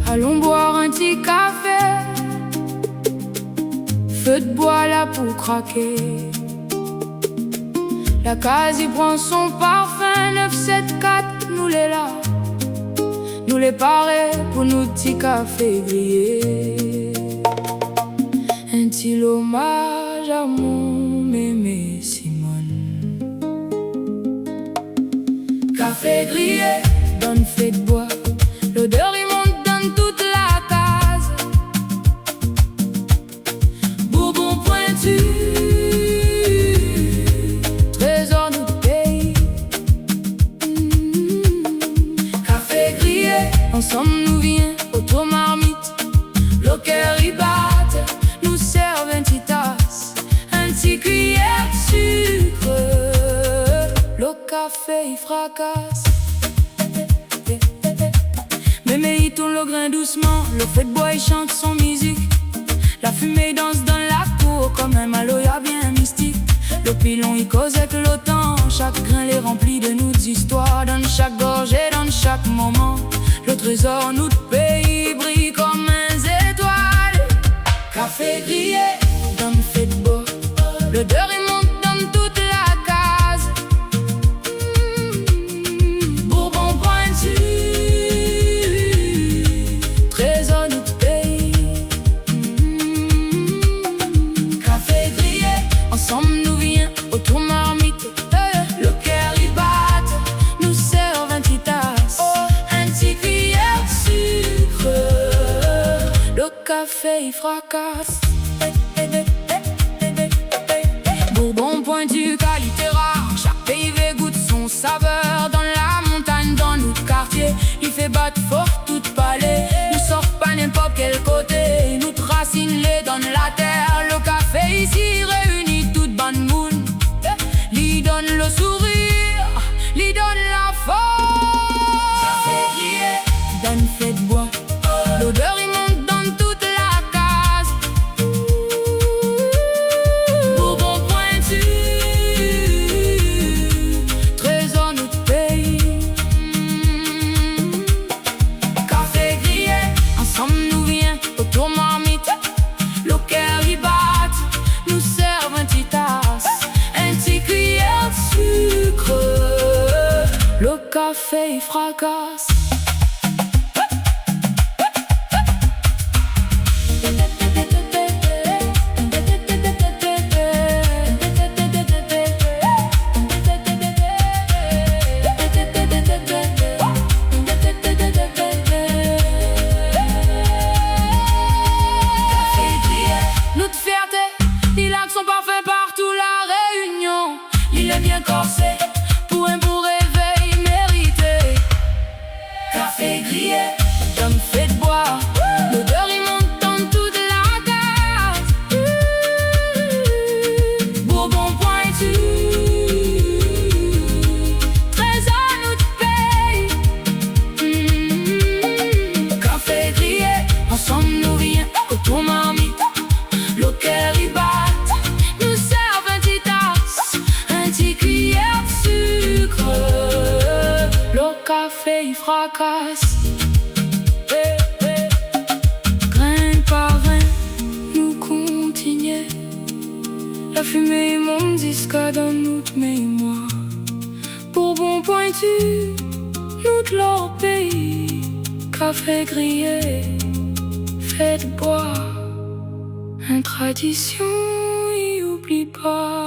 Allons boire un petit café, feu de bois là pour craquer. La case y prend son parfum, 974, nous les là, nous les parés pour nos petits cafés grillés. Un petit hommage à mon mémé Simone. Café grillé, donne feu de bois, l'odeur y monte dans toute la case. Bourbon pointu, trésor de notre pays. Café grillé, ensemble nous vient autour marmite. Le cœur y batte, nous serve un petit tasse, un petit cuillère de sucre. Le café y fracasse. Mémé il tourne le grain doucement, le feu de bois il chante son musique. La fumée danse dans la cour comme un maloya bien mystique. Le pilon il cause avec le temps, chaque grain les remplit de nos histoires. Dans chaque gorgée, dans chaque moment, le trésor notre pays brille comme un étoile. Café grillé, dans le feu de bois, l'odeur il monte dans toute la case. Bourbon pointu, trésor de notre pays. Café grillé, ensemble nous vient autour marmite. Le cœur y batte, nous serve un petit tasse, un petit cuillère de sucre. Le café y fracasse. Bourbon pointu, qualité rare, chaque pays goûte son saveur. Dans la montagne, dans notre quartier, il fait battre fort toute palais. Nous sort pas n'importe quel côté, notre racine les donne la terre. Le café ici réunit toute bonne moune, lui donne le sourire, lui donne la force. Café grillé, donne feu de bois, l'odeur y monte dans toute la case. Bourbon pointu, trésor de notre pays. Café grillé, ensemble nous vient autour marmite. Le cœur y batte, nous serve un petit tasse, un petit cuillère de sucre. Le café y fracasse. Notre fierté, il a son parfum partout la Réunion. Il est bien corsé pour un beau réveil mérité. Café grillé, comme fait de bois, l'odeur y monte dans toute la case. Bourbon pointu, trésor notre pays. Café grillé, ensemble nous vient autour marmite. Le cœur y batte, nous serve un petit tasse, un petit cuillère de sucre. Le café y fracasse. Grain par grain, nous continuons. La fumée monte jusqu'à dans notre mémoire. Bourbon pointu, notre leur pays. Café grillé, fait de bois, une tradition, y oublie pas.